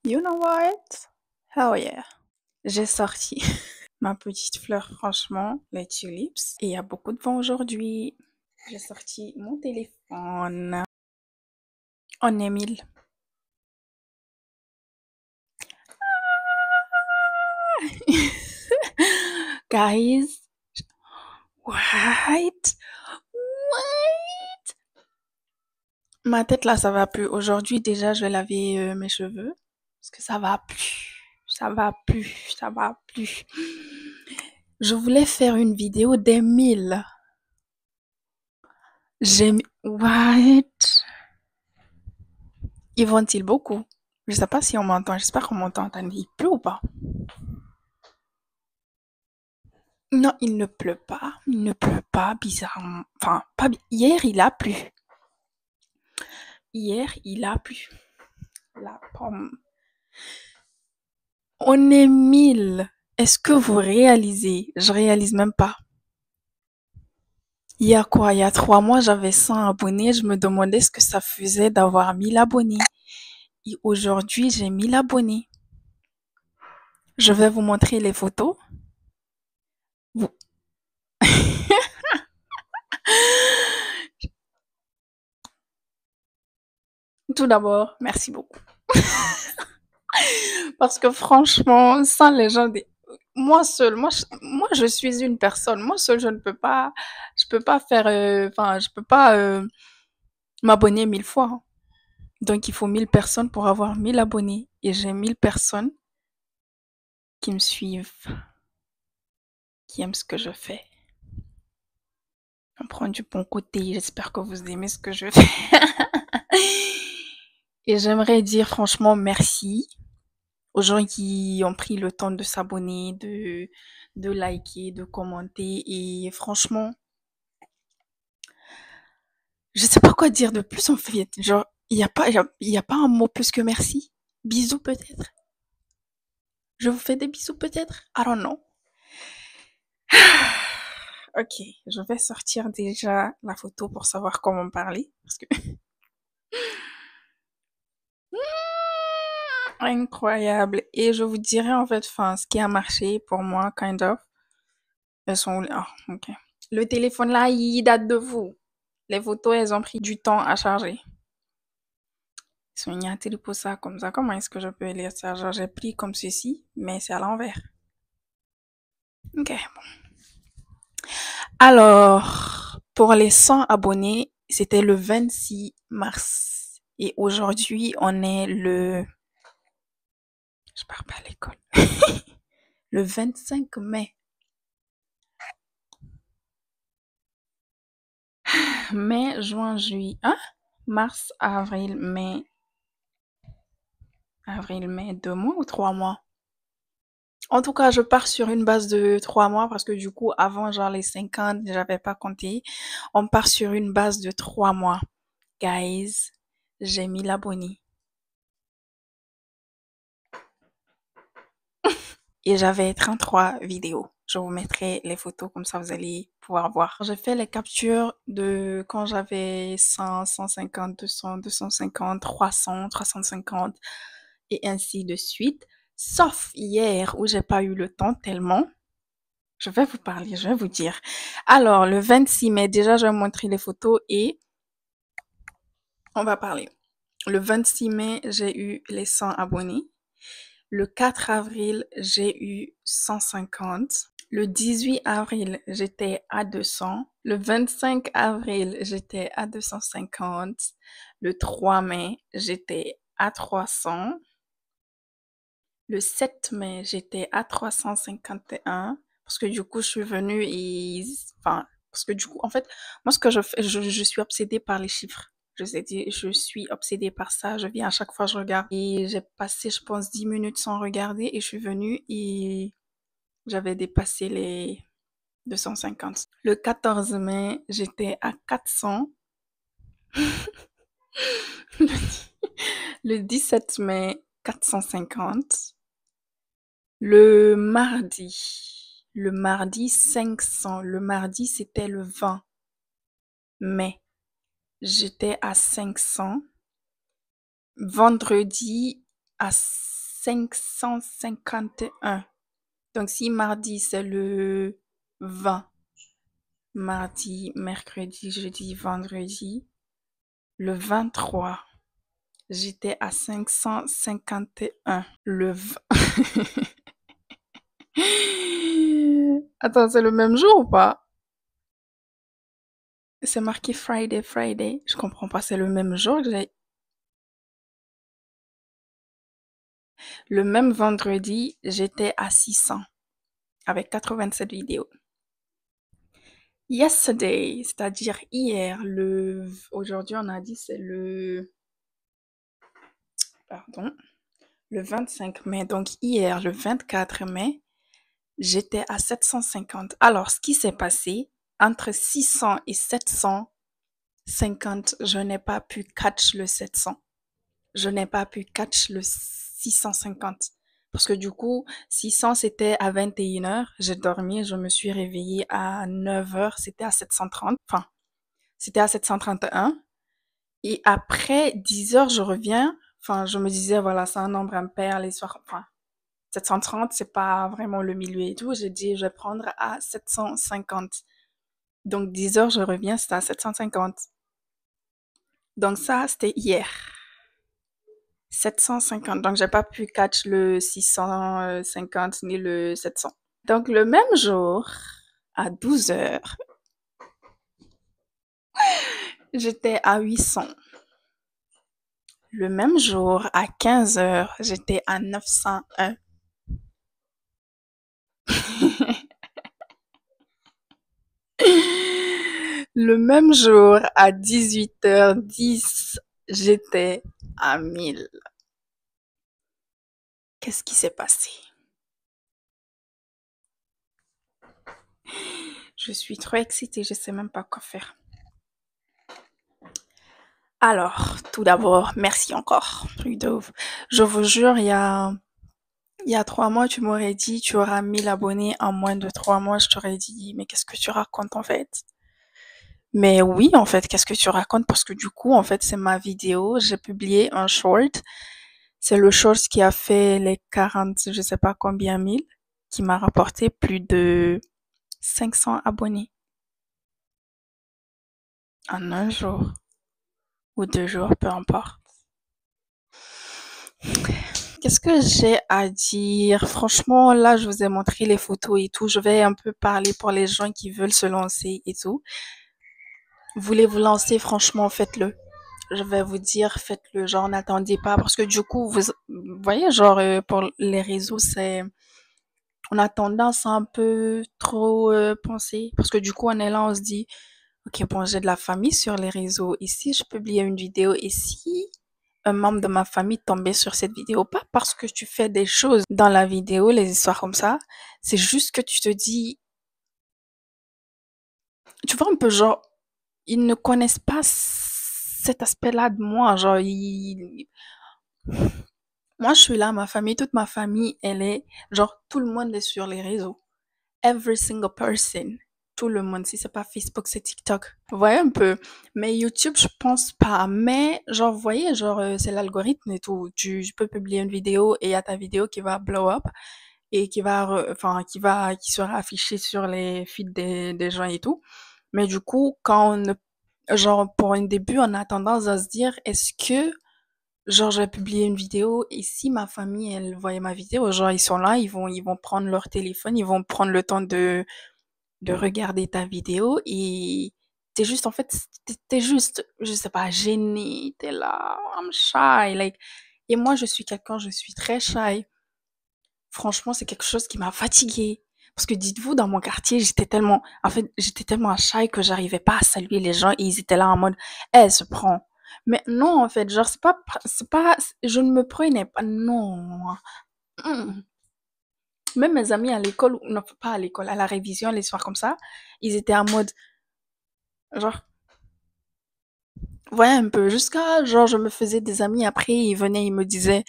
You know what? Hell yeah. J'ai sorti ma petite fleur, franchement, les tulips. Et il y a beaucoup de vent aujourd'hui. J'ai sorti mon téléphone. On est 1000. Guys, what? What? Ma tête là, ça va plus. Aujourd'hui, déjà, je vais laver mes cheveux. Parce que ça va plus. Ça va plus. Ça va plus. Je voulais faire une vidéo des 1000. What? Ils vont-ils beaucoup? Je sais pas si on m'entend. J'espère qu'on m'entend. Il pleut ou pas? Non, il ne pleut pas. Il ne pleut pas, bizarrement. Enfin, pas hier, il a plu. Hier, il a plu. La pomme. On est 1000. Est-ce que vous réalisez? Je réalise même pas. Il y a quoi? Il y a 3 mois, j'avais 100 abonnés. Je me demandais ce que ça faisait d'avoir 1000 abonnés. Et aujourd'hui, j'ai 1000 abonnés. Je vais vous montrer les photos. Vous... Tout d'abord, merci beaucoup. Parce que franchement, sans les gens, moi seule, moi, je suis une personne. Moi seule, je peux pas faire, enfin, je peux pas m'abonner 1000 fois, hein. Donc, il faut 1000 personnes pour avoir 1000 abonnés. Et j'ai 1000 personnes qui me suivent, qui aiment ce que je fais. On prend du bon côté. J'espère que vous aimez ce que je fais. Et j'aimerais dire franchement merci aux gens qui ont pris le temps de s'abonner, de liker, de commenter. Et franchement, je sais pas quoi dire de plus en fait. Genre, il y a pas un mot plus que merci. Bisous peut-être. Je vous fais des bisous peut-être. I don't know. Ok, je vais sortir déjà la photo pour savoir comment parler. Parce que... Incroyable. Et je vous dirai en fait, enfin, ce qui a marché pour moi, kind of. Elles sont où là? Ah, ok. Le téléphone là, il date de vous. Les photos, elles ont pris du temps à charger. Ils sont ignatés pour ça comme ça. Comment est-ce que je peux lire ça? Genre, j'ai pris comme ceci, mais c'est à l'envers. Ok, bon. Alors, pour les 100 abonnés, c'était le 26 mars. Et aujourd'hui, on est le... Je pars pas à l'école. Le 25 mai. Mai, juin, juillet. Hein? Mars, avril, mai. Avril, mai, 2 mois ou 3 mois? En tout cas, je pars sur une base de 3 mois parce que du coup, avant, genre les 50, j'avais pas compté. On part sur une base de 3 mois. Guys, j'ai 1000 abonnés. Et j'avais 33 vidéos. Je vous mettrai les photos comme ça vous allez pouvoir voir. J'ai fait les captures de quand j'avais 100, 150, 200, 250, 300, 350 et ainsi de suite. Sauf hier où j'ai pas eu le temps tellement. Je vais vous parler, je vais vous dire. Alors, le 26 mai, déjà, je vais vous montrer les photos et on va parler. Le 26 mai, j'ai eu les 100 abonnés. Le 4 avril, j'ai eu 150. Le 18 avril, j'étais à 200. Le 25 avril, j'étais à 250. Le 3 mai, j'étais à 300. Le 7 mai, j'étais à 351. Parce que du coup, je suis venue et... Enfin, parce que du coup, en fait, moi, ce que je fais, je suis obsédée par les chiffres. Je suis obsédée par ça. Je viens à chaque fois, je regarde. Et j'ai passé, je pense, 10 minutes sans regarder. Et je suis venue et j'avais dépassé les 250. Le 14 mai, j'étais à 400. Le 17 mai, 450. Le mardi 500. Le mardi, c'était le 20 mai. J'étais à 500. Vendredi, à 551. Donc, si mardi, c'est le 20, mardi, mercredi, jeudi, vendredi, le 23, j'étais à 551. Le Attends, c'est le même jour ou pas? C'est marqué Friday, Friday. Je comprends pas, c'est le même jour que j'ai. Le même vendredi, j'étais à 600 avec 87 vidéos. Yesterday, c'est-à-dire hier, aujourd'hui on a dit c'est pardon, le 25 mai. Donc hier, le 24 mai, j'étais à 750. Alors, ce qui s'est passé, entre 600 et 750, je n'ai pas pu catch le 700. Je n'ai pas pu catch le 650. Parce que du coup, 600, c'était à 21 heures. J'ai dormi, je me suis réveillée à 9 heures. C'était à 730. Enfin, c'était à 731. Et après 10 heures, je reviens. Enfin, je me disais, voilà, c'est un nombre impair, les soirs. Enfin, 730, c'est pas vraiment le milieu et tout. J'ai dit, je vais prendre à 750. Donc, 10 heures, je reviens, c'était à 750. Donc, ça, c'était hier. 750. Donc, j'ai pas pu catch le 650 ni le 700. Donc, le même jour, à 12 heures, j'étais à 800. Le même jour, à 15 heures, j'étais à 901. Le même jour, à 18h10, j'étais à 1000. Qu'est-ce qui s'est passé? Je suis trop excitée, je sais même pas quoi faire. Alors, tout d'abord, merci encore. Truc de ouf. Je vous jure, il y a 3 mois, tu m'aurais dit, tu auras 1000 abonnés en moins de 3 mois. Je t'aurais dit, mais qu'est-ce que tu racontes en fait? Mais oui, en fait, qu'est-ce que tu racontes? Parce que du coup, en fait, c'est ma vidéo. J'ai publié un short. C'est le short qui a fait les 40, je sais pas combien mille, qui m'a rapporté plus de 500 abonnés en un jour ou 2 jours, peu importe. Qu'est-ce que j'ai à dire? Franchement, là, je vous ai montré les photos et tout. Je vais un peu parler pour les gens qui veulent se lancer et tout. Voulez vous lancer, franchement, faites-le. Je vais vous dire, faites-le. Genre, n'attendez pas parce que du coup, vous voyez, genre, pour les réseaux, on a tendance à un peu trop penser parce que du coup, on est là, on se dit, ok, bon, j'ai de la famille sur les réseaux. Et si je publiais une vidéo et si un membre de ma famille tombait sur cette vidéo, pas parce que tu fais des choses dans la vidéo, les histoires comme ça, c'est juste que tu te dis, tu vois un peu genre, ils ne connaissent pas cet aspect-là de moi, genre, moi je suis là, ma famille, toute ma famille, elle est, genre, tout le monde est sur les réseaux. Every single person. Tout le monde. Si c'est pas Facebook, c'est TikTok. Vous voyez un peu. Mais YouTube, je pense pas. Mais, genre, vous voyez, genre, c'est l'algorithme et tout. Tu peux publier une vidéo et il y a ta vidéo qui va blow up et qui va, enfin, qui sera affichée sur les feeds des gens et tout. Mais du coup, quand on ne, genre, pour un début, on a tendance à se dire, est-ce que, genre, je vais publier une vidéo et si ma famille, elle voyait ma vidéo, genre, ils sont là, ils vont prendre leur téléphone, ils vont prendre le temps de regarder ta vidéo et t'es juste, en fait, t'es juste, je sais pas, gêné, t'es là, I'm shy, like, et moi, je suis très shy. Franchement, c'est quelque chose qui m'a fatiguée. Parce que dites-vous, dans mon quartier, en fait, j'étais tellement shy que j'arrivais pas à saluer les gens et ils étaient là en mode, elle se prend. Mais non, en fait, genre, je ne me prenais pas, non. Mm. Même mes amis à l'école, non, pas à l'école, à la révision, les soirs comme ça, ils étaient en mode, genre, ouais, un peu. Jusqu'à, genre, je me faisais des amis après, ils venaient, ils me disaient,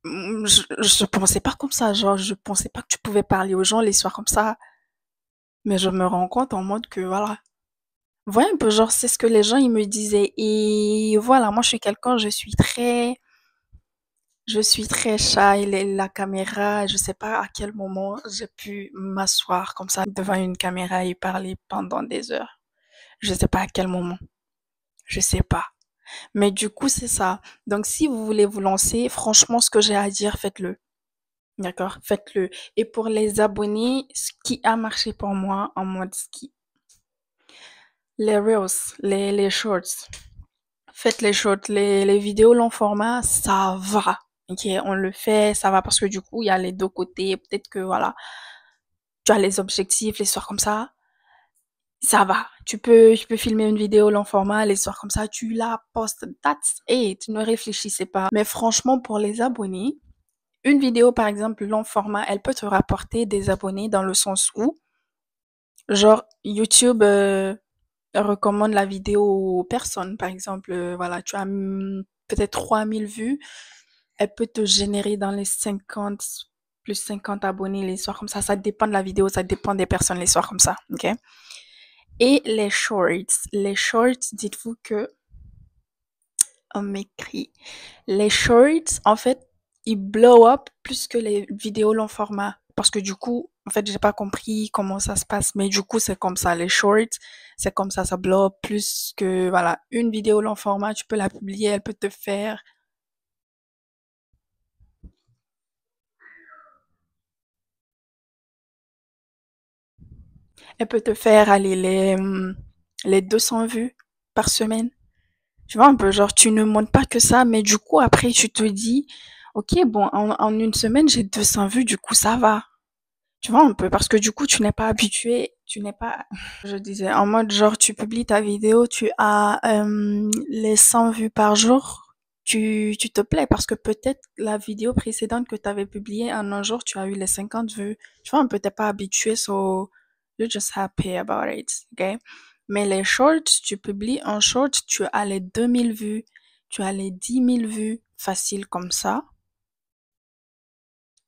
je pensais pas comme ça, genre, je pensais pas que tu pouvais parler aux gens les soirs comme ça. Mais je me rends compte en mode que, voilà. Ouais, un peu, genre, c'est ce que les gens, ils me disaient. Et voilà, moi, je suis quelqu'un, Je suis très shy, la caméra, je sais pas à quel moment j'ai pu m'asseoir comme ça devant une caméra et parler pendant des heures. Je sais pas à quel moment. Je sais pas. Mais du coup, c'est ça. Donc, si vous voulez vous lancer, franchement, ce que j'ai à dire, faites-le. D'accord? Faites-le. Et pour les abonnés, ce qui a marché pour moi en mode ski, les reels, les shorts. Faites les shorts, les vidéos long format, ça va. Ok, on le fait, ça va parce que du coup, il y a les deux côtés. Peut-être que voilà, tu as les objectifs, les histoires comme ça va. Tu peux filmer une vidéo long format, les histoires comme ça, tu la postes. That's it. Ne réfléchissez pas. Mais franchement, pour les abonnés, une vidéo par exemple long format, elle peut te rapporter des abonnés dans le sens où, genre, YouTube recommande la vidéo aux personnes. Par exemple, voilà, tu as peut-être 3 000 vues, elle peut te générer dans les 50, plus 50 abonnés les soirs comme ça. Ça dépend de la vidéo, ça dépend des personnes les soirs comme ça, ok? Et les shorts, dites-vous que, on m'écrit, les shorts, en fait, ils blow up plus que les vidéos long format. Parce que du coup, en fait, j'ai pas compris comment ça se passe, mais du coup, c'est comme ça. Les shorts, c'est comme ça blow up plus que, voilà, une vidéo long format, tu peux la publier, elle peut te faire aller les 200 vues par semaine. Tu vois un peu, genre, tu ne montes pas que ça, mais du coup, après, tu te dis, ok, bon, en une semaine, j'ai 200 vues, du coup, ça va. Tu vois un peu, parce que du coup, tu n'es pas habitué, tu n'es pas, je disais, en mode, genre, tu publies ta vidéo, tu as les 100 vues par jour, tu te plais, parce que peut-être la vidéo précédente que tu avais publiée en un jour, tu as eu les 50 vues. Tu vois un peu, t'es pas habitué, so you're just happy about it, ok? Mais les shorts, tu publies un short, tu as les 2 000 vues, tu as les 10 000 vues, facile comme ça.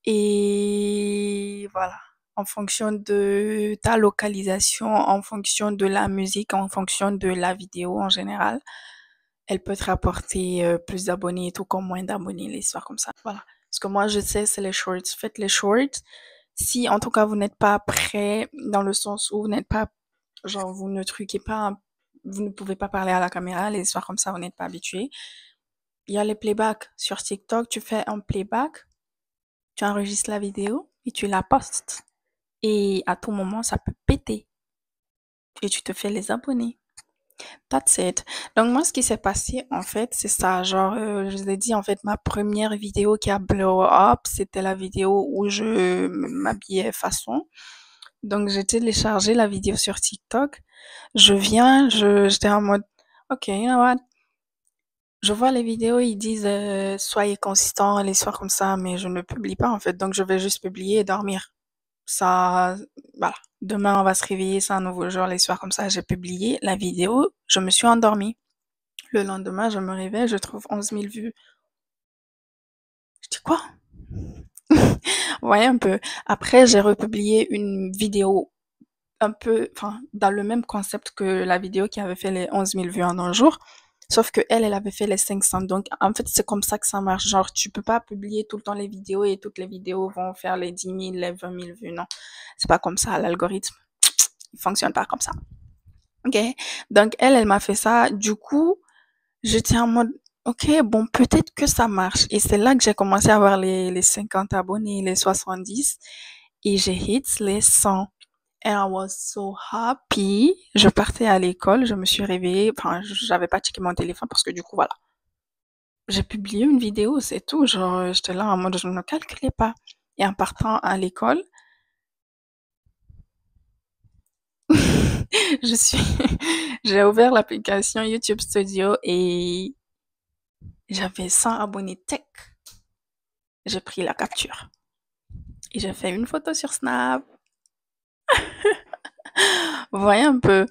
Et voilà, en fonction de ta localisation, en fonction de la musique, en fonction de la vidéo en général, elle peut te rapporter plus d'abonnés, tout comme moins d'abonnés, les histoires comme ça. Voilà. Ce que moi je sais, c'est les shorts. Faites les shorts. Si en tout cas vous n'êtes pas prêt, dans le sens où vous n'êtes pas, genre vous ne truquez pas, vous ne pouvez pas parler à la caméra, les histoires comme ça, vous n'êtes pas habitué. Il y a les playbacks sur TikTok, tu fais un playback, tu enregistres la vidéo et tu la postes. Et à tout moment, ça peut péter. Et tu te fais les abonnés. That's it. Donc moi, ce qui s'est passé, en fait, c'est ça. Genre, je vous ai dit, en fait, ma première vidéo qui a blow up, c'était la vidéo où je m'habillais façon. Donc, j'ai téléchargé la vidéo sur TikTok. J'étais en mode, ok, you know what? Je vois les vidéos, ils disent, soyez consistant, les soirs comme ça, mais je ne publie pas, en fait. Donc, je vais juste publier et dormir. Ça, voilà. Demain, on va se réveiller, c'est un nouveau jour, les soirs comme ça. J'ai publié la vidéo, je me suis endormie. Le lendemain, je me réveille, je trouve 11 000 vues. Je dis quoi? Vous voyez un peu. Après, j'ai republié une vidéo un peu, enfin, dans le même concept que la vidéo qui avait fait les 11 000 vues en un jour. Sauf que elle avait fait les 500. Donc, en fait, c'est comme ça que ça marche. Genre, tu peux pas publier tout le temps les vidéos et toutes les vidéos vont faire les 10 000, les 20 000 vues. Non. C'est pas comme ça. L'algorithme, il fonctionne pas comme ça. Ok? Donc, elle m'a fait ça. Du coup, j'étais en mode, ok, bon, peut-être que ça marche. Et c'est là que j'ai commencé à avoir les 50 abonnés, les 70. Et j'ai hit les 100. And I was so happy. Je partais à l'école, je me suis réveillée. Enfin, j'avais pas checké mon téléphone parce que du coup, voilà. J'ai publié une vidéo, c'est tout. Genre, j'étais là en mode, je ne calculais pas. Et en partant à l'école, je suis, j'ai ouvert l'application YouTube Studio et j'avais 100 abonnés tech. J'ai pris la capture et j'ai fait une photo sur Snap. Vous voyez un peu.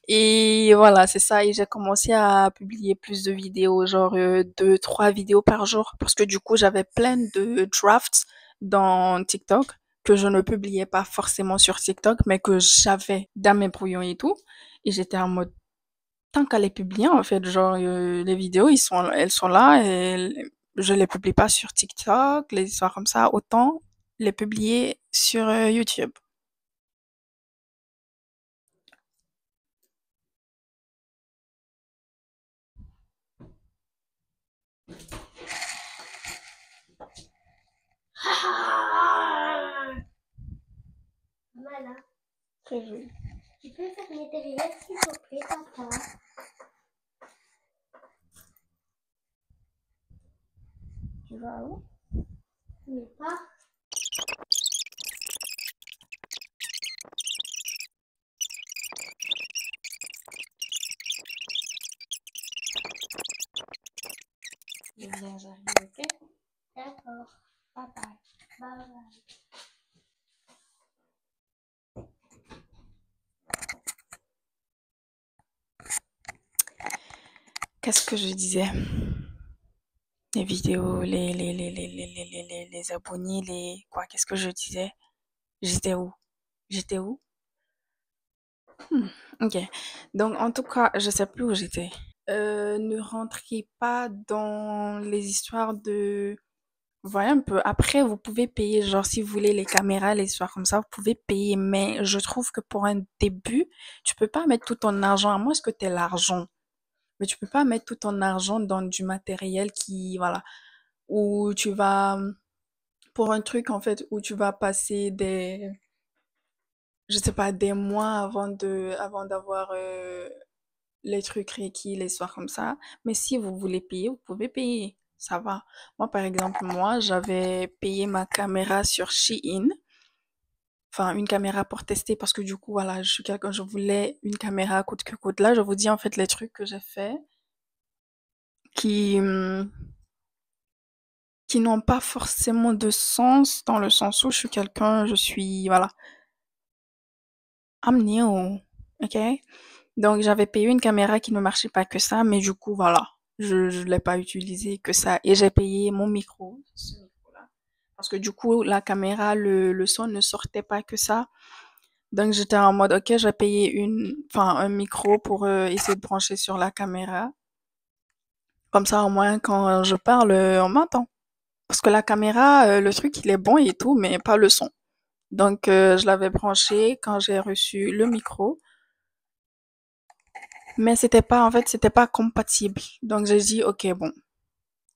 Et voilà, c'est ça. Et j'ai commencé à publier plus de vidéos, genre 2, 3 vidéos par jour. Parce que du coup, j'avais plein de drafts dans TikTok que je ne publiais pas forcément sur TikTok, mais que j'avais dans mes brouillons et tout. Et j'étais en mode, tant qu'à les publier, en fait, genre, les vidéos, elles sont là, et je les publie pas sur TikTok, les histoires comme ça, autant les publier sur YouTube. Voilà. Très joli. Tu peux fermer derrière, s'il te plaît, papa. Tu vas où? Mais pas. Je viens, j'arrive, ok? D'accord. Bye bye. Bye bye. Qu'est-ce que je disais? Les vidéos, les abonnés, les... Quoi? Qu'est-ce que je disais? J'étais où? J'étais où? Hmm, ok. Donc, en tout cas, je sais plus où j'étais. Ne rentrez pas dans les histoires de... Voyez un peu. Après, vous pouvez payer, genre, si vous voulez les caméras, les histoires comme ça, vous pouvez payer. Mais je trouve que pour un début, tu peux pas mettre tout ton argent, à moins que tu aies l'argent. Mais tu peux pas mettre tout ton argent dans du matériel qui, voilà, où tu vas, pour un truc, en fait, où tu vas passer des, je sais pas, des mois avant d'avoir les trucs requis, les soirs comme ça. Mais si vous voulez payer, vous pouvez payer. Ça va. Moi, par exemple, moi, j'avais payé ma caméra sur Shein. Enfin, une caméra pour tester parce que du coup, voilà, je suis quelqu'un, je voulais une caméra coûte que coûte. Là, je vous dis en fait les trucs que j'ai fait qui, qui n'ont pas forcément de sens dans le sens où je suis quelqu'un, je suis, voilà, I'm new, ok? Donc, j'avais payé une caméra qui ne marchait pas que ça, mais du coup, voilà, je l'ai pas utilisé que ça. Et j'ai payé mon micro, ce micro-là. Parce que du coup, la caméra, le son ne sortait pas que ça. Donc, j'étais en mode, ok, je vais payer enfin, un micro pour essayer de brancher sur la caméra. Comme ça, au moins, quand je parle, on m'entend. Parce que la caméra, le truc, il est bon et tout, mais pas le son. Donc, je l'avais branché quand j'ai reçu le micro. Mais c'était pas compatible. Donc, j'ai dit, ok, bon,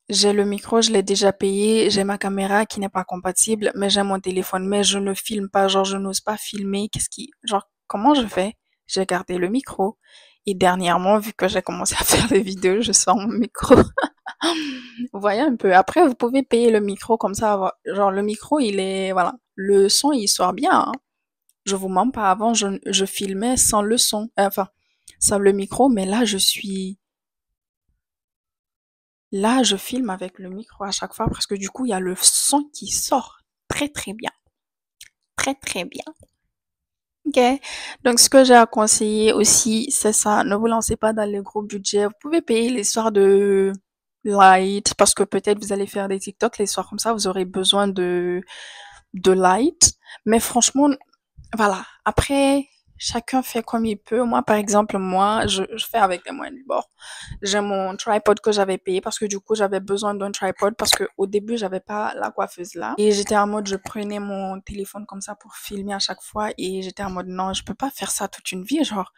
j'ai le micro, je l'ai déjà payé, j'ai ma caméra qui n'est pas compatible, mais j'ai mon téléphone, mais je ne filme pas, genre, je n'ose pas filmer. Genre, comment je fais? J'ai gardé le micro. Et dernièrement, vu que j'ai commencé à faire des vidéos, je sors mon micro. Vous voyez un peu. Après, vous pouvez payer le micro comme ça. Genre, le micro, il est, voilà. Le son, il sort bien, hein. Je vous mens pas. Avant, je filmais sans le son. Enfin, sans le micro, mais là, je filme avec le micro à chaque fois parce que du coup, il y a le son qui sort très, très bien. Très, très bien. Ok. Donc, ce que j'ai à conseiller aussi, c'est ça. Ne vous lancez pas dans les gros budgets. Vous pouvez payer les soirs de light parce que peut-être vous allez faire des TikTok les soirs comme ça. Vous aurez besoin de light. Mais franchement, voilà. Après, chacun fait comme il peut. Moi, par exemple, je fais avec les moyens du bord. J'ai mon tripod que j'avais payé parce que du coup, j'avais besoin d'un tripod parce que au début, j'avais pas la coiffeuse là. Et j'étais en mode, je prenais mon téléphone comme ça pour filmer à chaque fois et j'étais en mode, non, je peux pas faire ça toute une vie. Genre,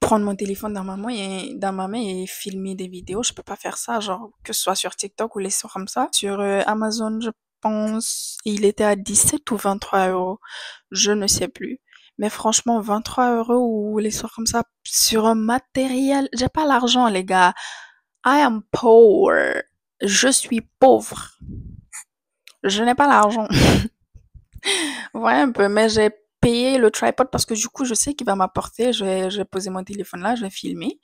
prendre mon téléphone dans ma main et filmer des vidéos, je peux pas faire ça. Genre, que ce soit sur TikTok ou les soirs comme ça. Sur Amazon, je pense, il était à 17 ou 23 euros. Je ne sais plus. Mais franchement, 23 euros ou les soirs comme ça, sur un matériel, j'ai pas l'argent, les gars. I am poor. Je suis pauvre. Je n'ai pas l'argent. Ouais, un peu, mais j'ai payé le tripod parce que du coup, je sais qu'il va m'apporter. Je vais poser mon téléphone là, je vais filmer.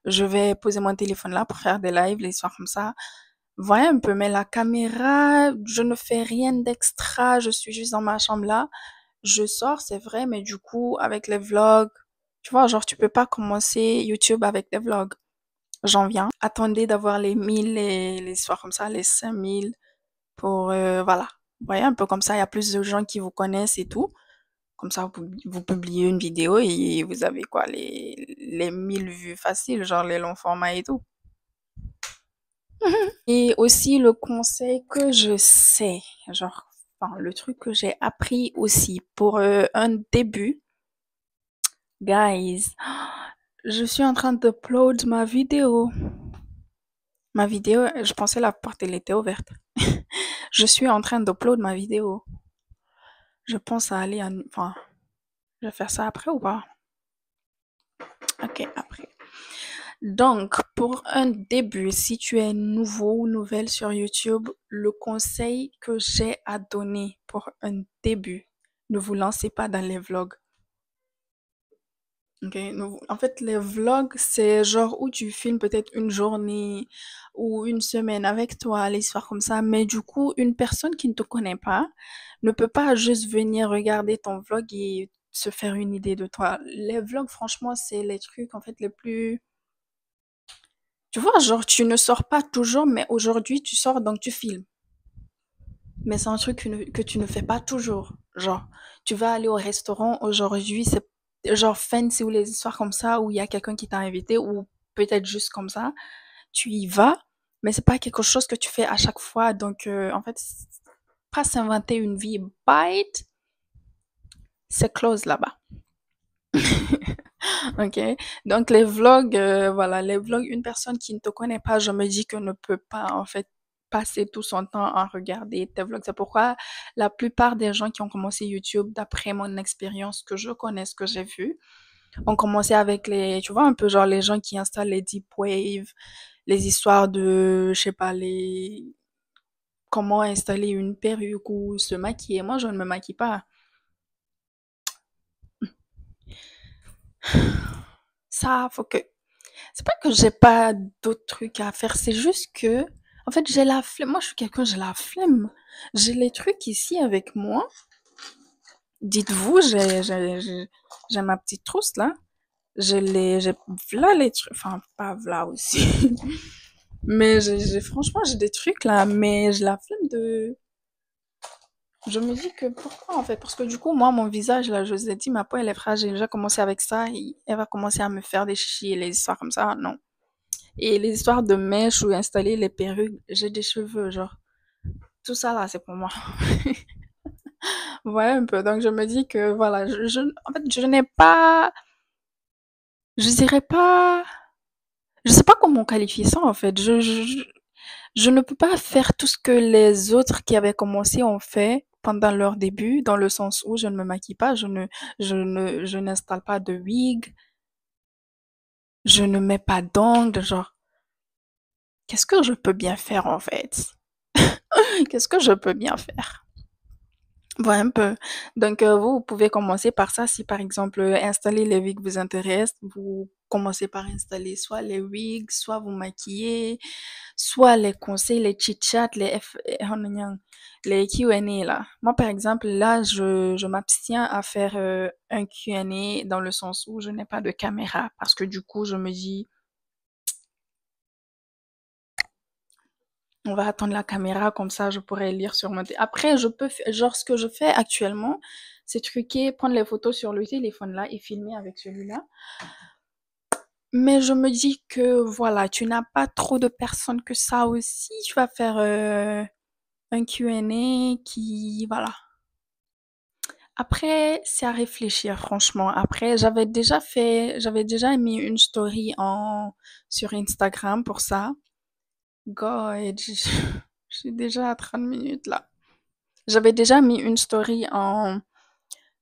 Je vais poser mon téléphone là pour faire des lives, les soirs comme ça. Ouais, un peu, mais la caméra, je ne fais rien d'extra. Je suis juste dans ma chambre là. Je sors, c'est vrai, mais du coup, avec les vlogs, tu vois, genre, tu peux pas commencer YouTube avec des vlogs. J'en viens. Attendez d'avoir les 1000, les soirs comme ça, les 5000 pour, voilà. Vous voyez, un peu comme ça, il y a plus de gens qui vous connaissent et tout. Comme ça, vous publiez une vidéo et vous avez quoi, les 1000 vues faciles, genre les longs formats et tout. Et aussi le conseil que je sais, genre, enfin, le truc que j'ai appris aussi pour un début, guys, je suis en train d'upload ma vidéo. Ma vidéo, je pensais la porte elle était ouverte. Je suis en train d'upload ma vidéo. Je pense à aller, enfin, je vais faire ça après ou pas? Ok, après. Donc, pour un début, si tu es nouveau ou nouvelle sur YouTube, le conseil que j'ai à donner pour un début, ne vous lancez pas dans les vlogs. Ok, en fait, les vlogs, c'est genre où tu filmes peut-être une journée ou une semaine avec toi, les histoires comme ça. Mais du coup, une personne qui ne te connaît pas ne peut pas juste venir regarder ton vlog et se faire une idée de toi. Les vlogs, franchement, c'est les trucs en fait les plus. Tu vois, genre, tu ne sors pas toujours, mais aujourd'hui, tu sors, donc tu filmes. Mais c'est un truc que tu ne fais pas toujours. Genre, tu vas aller au restaurant aujourd'hui, c'est genre fancy ou les histoires comme ça, où il y a quelqu'un qui t'a invité, ou peut-être juste comme ça. Tu y vas, mais c'est pas quelque chose que tu fais à chaque fois. Donc, en fait, pas s'inventer une vie bite, c'est close là-bas. Ok, donc les vlogs, voilà, les vlogs, une personne qui ne te connaît pas, je me dis que ne peut pas en fait passer tout son temps à regarder tes vlogs. C'est pourquoi la plupart des gens qui ont commencé YouTube, d'après mon expérience que je connais, ce que j'ai vu, ont commencé avec les, tu vois, un peu genre les gens qui installent les deep wave, les histoires de, je sais pas, les, comment installer une perruque ou se maquiller. Moi, je ne me maquille pas. Ça, faut que c'est pas que j'ai pas d'autres trucs à faire, c'est juste que, en fait, j'ai la flemme. Moi, je suis quelqu'un, j'ai la flemme. J'ai les trucs ici avec moi. Dites-vous, j'ai ma petite trousse là. J'ai v'là les trucs. Enfin, pas v'là aussi. Mais franchement, j'ai des trucs là, mais j'ai la flemme de. Je me dis que pourquoi en fait? Parce que du coup, moi, mon visage là, je vous ai dit, ma peau elle est fragile. J'ai commencé avec ça, et elle va commencer à me faire des chichis et les histoires comme ça. Non. Et les histoires de mèches ou installer les perruques, j'ai des cheveux, genre. Tout ça là, c'est pour moi. Voilà un peu. Donc je me dis que voilà, en fait, je n'ai pas, je dirais pas, je sais pas comment qualifier ça en fait. Je ne peux pas faire tout ce que les autres qui avaient commencé ont fait pendant leur début, dans le sens où je ne me maquille pas, je n'installe pas de wig, je ne mets pas d'ongles, genre. Qu'est-ce que je peux bien faire en fait? Qu'est-ce que je peux bien faire? Ouais, un peu. Donc, vous pouvez commencer par ça. Si par exemple, installer les wigs vous intéresse, vous commencez par installer soit les wigs, soit vous maquiller, soit les conseils, les chit-chats, les Q&A là. Moi, par exemple, là, je m'abstiens à faire un Q&A dans le sens où je n'ai pas de caméra parce que du coup, je me dis, on va attendre la caméra, comme ça je pourrais lire sur mon Après, genre ce que je fais actuellement, c'est truquer, prendre les photos sur le téléphone là et filmer avec celui-là. Mais je me dis que voilà, tu n'as pas trop de personnes que ça aussi. Tu vas faire un Q&A qui, voilà. Après, c'est à réfléchir, franchement. Après, j'avais déjà mis une story sur Instagram pour ça. God, je suis déjà à 30 minutes là. J'avais déjà mis une story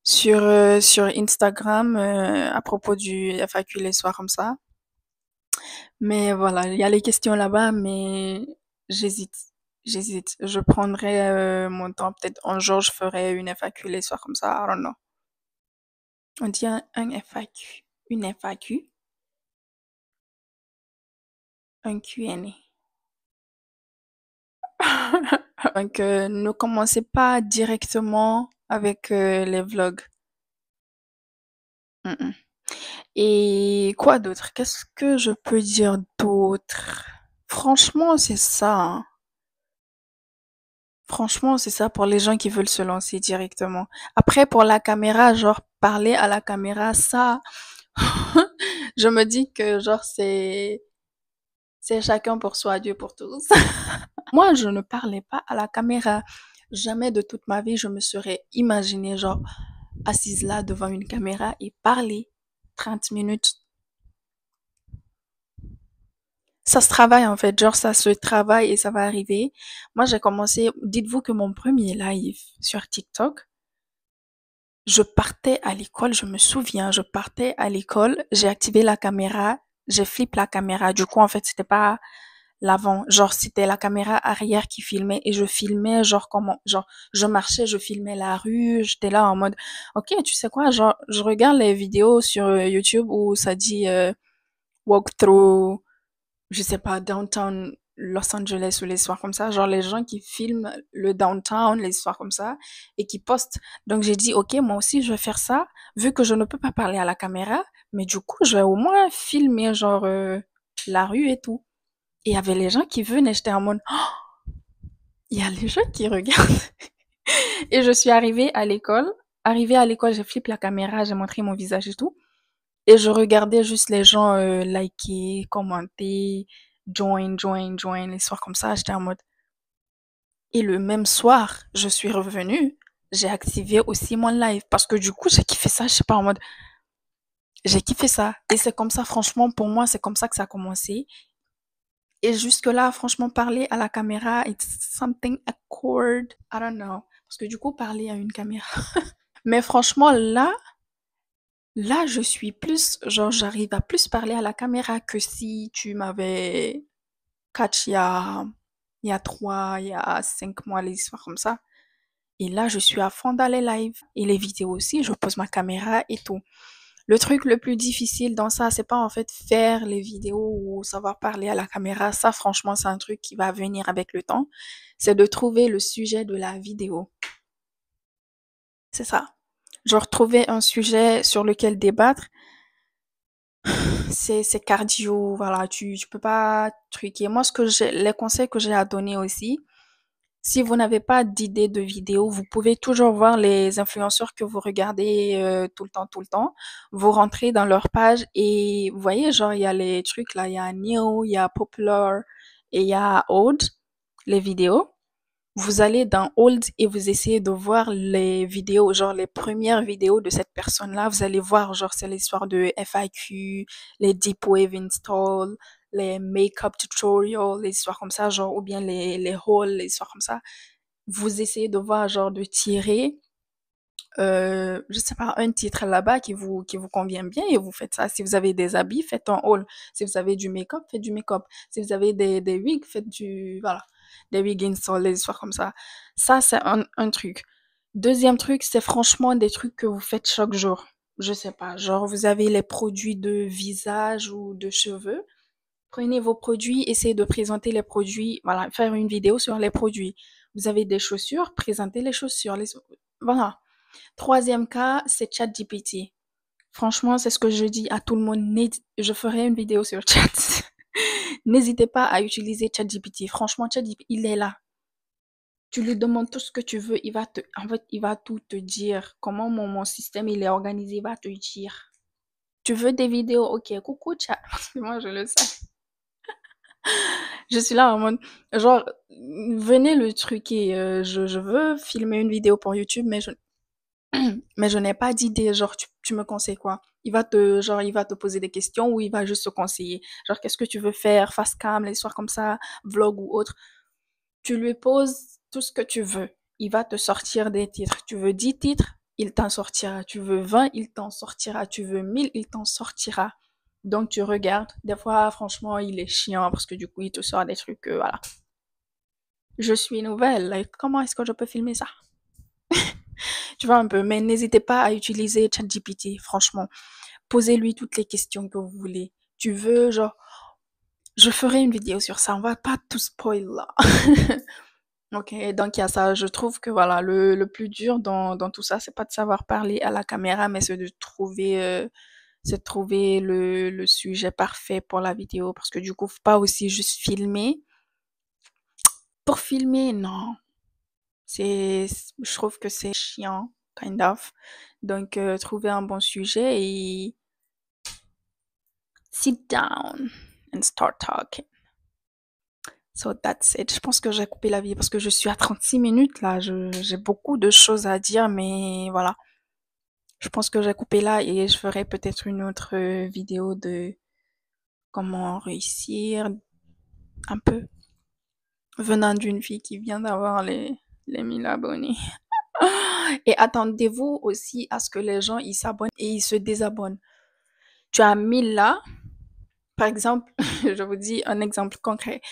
sur Instagram à propos du FAQ les soirs comme ça. Mais voilà, il y a les questions là-bas, mais j'hésite. J'hésite. Je prendrai mon temps. Peut-être un jour, je ferai une FAQ les soirs comme ça. I don't know. On dit un FAQ. Une FAQ. Un Q&A. Donc, ne commencez pas directement avec les vlogs. Mm, mm. Et quoi d'autre? Qu'est-ce que je peux dire d'autre? Franchement, c'est ça, hein. Franchement, c'est ça pour les gens qui veulent se lancer directement. Après, pour la caméra, genre parler à la caméra, ça, je me dis que genre C'est chacun pour soi, Dieu pour tous. Moi, je ne parlais pas à la caméra. Jamais de toute ma vie, je me serais imaginée, genre, assise là devant une caméra et parler 30 minutes. Ça se travaille en fait, genre ça se travaille et ça va arriver. Moi, j'ai commencé, dites-vous que mon premier live sur TikTok, je partais à l'école, je me souviens, je partais à l'école, j'ai activé la caméra, j'ai flip la caméra. Du coup, en fait, c'était pas l'avant, genre c'était la caméra arrière qui filmait et je filmais genre comment, genre je marchais, je filmais la rue, j'étais là en mode, ok, tu sais quoi, genre je regarde les vidéos sur YouTube où ça dit walkthrough, je sais pas, downtown Los Angeles ou les soirs comme ça, genre les gens qui filment le downtown, les soirs comme ça, et qui postent. Donc j'ai dit, ok, moi aussi je vais faire ça, vu que je ne peux pas parler à la caméra, mais du coup je vais au moins filmer genre la rue et tout. Et il y avait les gens qui venaient, j'étais en mode, oh, il y a les gens qui regardent. Et je suis arrivée à l'école. Arrivée à l'école, j'ai flippé la caméra, j'ai montré mon visage et tout. Et je regardais juste les gens liker, commenter, join, les soirs comme ça. J'étais en mode. Et le même soir, je suis revenue, j'ai activé aussi mon live parce que du coup, j'ai kiffé ça. Je sais pas, en mode, j'ai kiffé ça. Et c'est comme ça, franchement, pour moi, c'est comme ça que ça a commencé. Et jusque-là, franchement, parler à la caméra, it's something awkward. I don't know. Parce que du coup, parler à une caméra. Mais franchement, là, je suis plus, genre, j'arrive à plus parler à la caméra que si tu m'avais catch il y a 5 mois, les histoires comme ça. Et là, je suis à fond dans les lives. Et les vidéos aussi, je pose ma caméra et tout. Le truc le plus difficile dans ça, c'est pas en fait faire les vidéos ou savoir parler à la caméra. Ça, franchement, c'est un truc qui va venir avec le temps. C'est de trouver le sujet de la vidéo. C'est ça. Genre, trouver un sujet sur lequel débattre, c'est cardio, voilà, tu peux pas truquer. Moi, les conseils que j'ai à donner aussi, si vous n'avez pas d'idée de vidéo, vous pouvez toujours voir les influenceurs que vous regardez tout le temps. Vous rentrez dans leur page et vous voyez, genre, il y a les trucs là, il y a Neo, il y a Popular et il y a Old, les vidéos. Vous allez dans Old et vous essayez de voir les vidéos, genre les premières vidéos de cette personne-là. Vous allez voir, genre, c'est l'histoire de FAQ, les Deep Wave Install, les Makeup Tutorials, les histoires comme ça, genre, ou bien les hauls, les histoires comme ça. Vous essayez de voir, genre, de tirer, je sais pas, un titre là-bas qui vous convient bien et vous faites ça. Si vous avez des habits, faites un haul. Si vous avez du make-up, faites du make-up. Si vous avez des wigs, faites voilà, des wigs install, des histoires comme ça. Ça, c'est un truc. Deuxième truc, c'est franchement des trucs que vous faites chaque jour. Je sais pas, genre vous avez les produits de visage ou de cheveux. Prenez vos produits, essayez de présenter les produits, voilà, faire une vidéo sur les produits. Vous avez des chaussures, présentez les chaussures. Voilà. Troisième cas, c'est ChatGPT. Franchement, c'est ce que je dis à tout le monde. Je ferai une vidéo sur Chat. N'hésitez pas à utiliser ChatGPT. Franchement, ChatGPT, il est là. Tu lui demandes tout ce que tu veux, en fait, il va tout te dire. Comment mon système il est organisé, il va te dire. Tu veux des vidéos? Ok, coucou chat. Moi, je le sais. Je suis là en mode, genre, venez le truquer. Je veux filmer une vidéo pour YouTube, mais je n'ai pas d'idée. Genre, tu me conseilles quoi? Il va te poser des questions ou il va juste te conseiller. Genre, qu'est-ce que tu veux faire? Face cam, les soirs comme ça, vlog ou autre. Tu lui poses tout ce que tu veux. Il va te sortir des titres. Tu veux 10 titres, il t'en sortira. Tu veux 20, il t'en sortira. Tu veux 1000, il t'en sortira. Donc, tu regardes. Des fois, franchement, il est chiant parce que du coup, il te sort des trucs, voilà. Je suis nouvelle. Like, comment est-ce que je peux filmer ça? Tu vois un peu. Mais n'hésitez pas à utiliser ChatGPT, franchement. Posez-lui toutes les questions que vous voulez. Tu veux, genre, je ferai une vidéo sur ça. On va pas tout spoil là. Ok, donc il y a ça. Je trouve que voilà, le plus dur dans tout ça, c'est pas de savoir parler à la caméra, mais c'est de trouver le sujet parfait pour la vidéo. Parce que du coup, faut pas aussi juste filmer. Pour filmer, non. Je trouve que c'est chiant, kind of. Donc, trouver un bon sujet et sit down and start talking. So that's it. Je pense que j'ai coupé la vidéo parce que je suis à 36 minutes là. J'ai beaucoup de choses à dire, mais voilà. Je pense que j'ai coupé là et je ferai peut-être une autre vidéo de comment réussir un peu venant d'une fille qui vient d'avoir les 1000 abonnés. Et attendez-vous aussi à ce que les gens ils s'abonnent et ils se désabonnent. Tu as 1000 là, par exemple, je vous dis un exemple concret.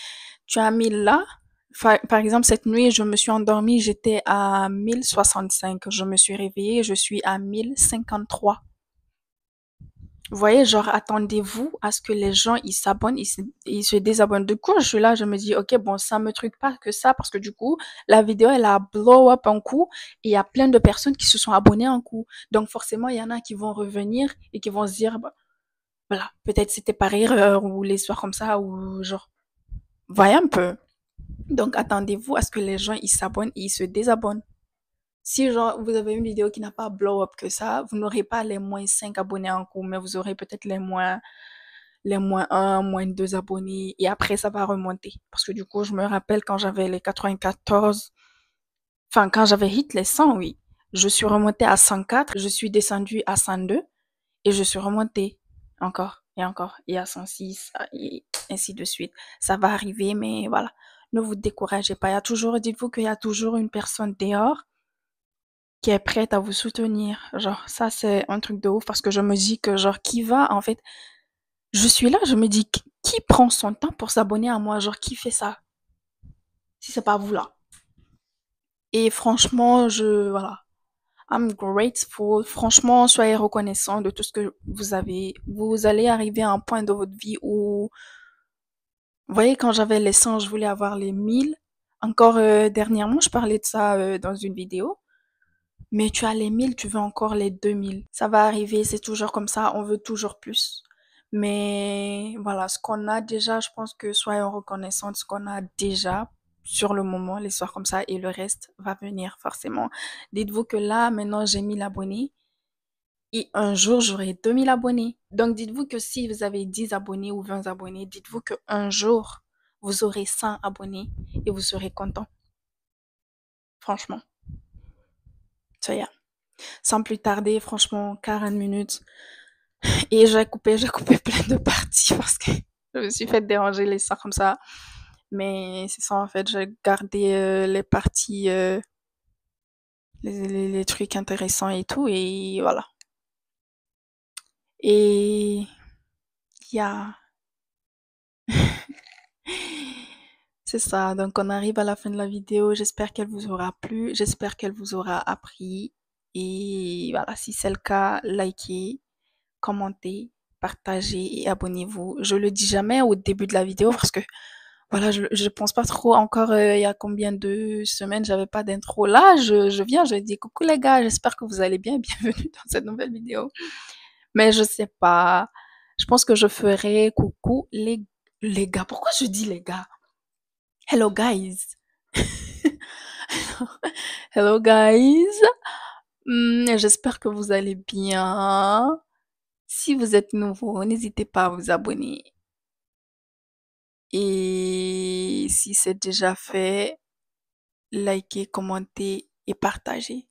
Tu as 1000 là, par exemple, cette nuit, je me suis endormie, j'étais à 1065. Je me suis réveillée, je suis à 1053. Vous voyez, genre, attendez-vous à ce que les gens, ils s'abonnent, ils se désabonnent. Du coup, je suis là, je me dis, OK, bon, ça me truque pas que ça, parce que du coup, la vidéo, elle a blow up un coup, et il y a plein de personnes qui se sont abonnées un coup. Donc, forcément, il y en a qui vont revenir et qui vont se dire, bah, voilà, peut-être c'était par erreur, ou les soirs comme ça, ou genre, voyez un peu. Donc, attendez-vous à ce que les gens, ils s'abonnent et ils se désabonnent. Si genre vous avez une vidéo qui n'a pas blow up que ça, vous n'aurez pas les moins 5 abonnés en cours, mais vous aurez peut-être les moins un, moins 2 abonnés et après ça va remonter. Parce que du coup, je me rappelle quand j'avais les 94, enfin quand j'avais hit les 100, oui, je suis remontée à 104, je suis descendue à 102 et je suis remontée encore et à 106 et ainsi de suite. Ça va arriver, mais voilà. Ne vous découragez pas. Il y a toujours, dites-vous qu'il y a toujours une personne dehors qui est prête à vous soutenir. Genre, ça, c'est un truc de ouf parce que je me dis que, genre, qui va, en fait, je suis là, je me dis, qui prend son temps pour s'abonner à moi? Genre, qui fait ça? Si c'est pas vous là. Et franchement, voilà. I'm grateful. Franchement, soyez reconnaissant de tout ce que vous avez. Vous allez arriver à un point de votre vie où, vous voyez, quand j'avais les 100, je voulais avoir les 1000. Encore dernièrement, je parlais de ça dans une vidéo. Mais tu as les 1000, tu veux encore les 2000. Ça va arriver, c'est toujours comme ça, on veut toujours plus. Mais voilà, ce qu'on a déjà, je pense que soyons reconnaissants de ce qu'on a déjà sur le moment, les soirs comme ça, et le reste va venir forcément. Dites-vous que là, maintenant, j'ai 1000 abonnés et un jour, j'aurai 2000 abonnés. Donc, dites-vous que si vous avez 10 abonnés ou 20 abonnés, dites-vous qu'un jour, vous aurez 100 abonnés et vous serez content. Franchement. So yeah. Sans plus tarder, franchement, 40 minutes. Et j'ai coupé plein de parties parce que je me suis fait déranger les sons comme ça. Mais c'est ça, en fait, j'ai gardé les parties, les trucs intéressants et tout, et voilà. Et il y a... C'est ça, donc on arrive à la fin de la vidéo. J'espère qu'elle vous aura plu, j'espère qu'elle vous aura appris. Et voilà, si c'est le cas, likez, commentez, partagez et abonnez-vous. Je le dis jamais au début de la vidéo parce que voilà, je pense pas trop encore il y a combien de semaines j'avais pas d'intro. Là, je viens, je dis coucou les gars, j'espère que vous allez bien, bienvenue dans cette nouvelle vidéo. Mais je sais pas. Je pense que je ferai coucou les gars. Pourquoi je dis les gars? Hello guys. Hello guys. J'espère que vous allez bien. Si vous êtes nouveau, n'hésitez pas à vous abonner. Et si c'est déjà fait, likez, commentez et partagez.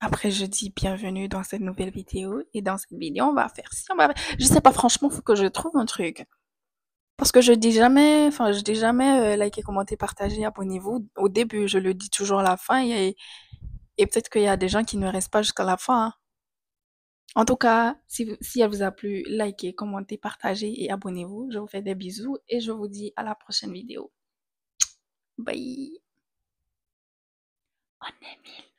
Après, je dis bienvenue dans cette nouvelle vidéo. Et dans cette vidéo, on va faire ci, on va faire... Je sais pas, franchement, faut que je trouve un truc. Parce que je dis jamais likez, commentez, partagez, abonnez-vous. Au début, je le dis toujours à la fin. Et peut-être qu'il y a des gens qui ne restent pas jusqu'à la fin, hein. En tout cas, si elle vous a plu, likez, commentez, partagez et abonnez-vous. Je vous fais des bisous et je vous dis à la prochaine vidéo. Bye. On est 1000.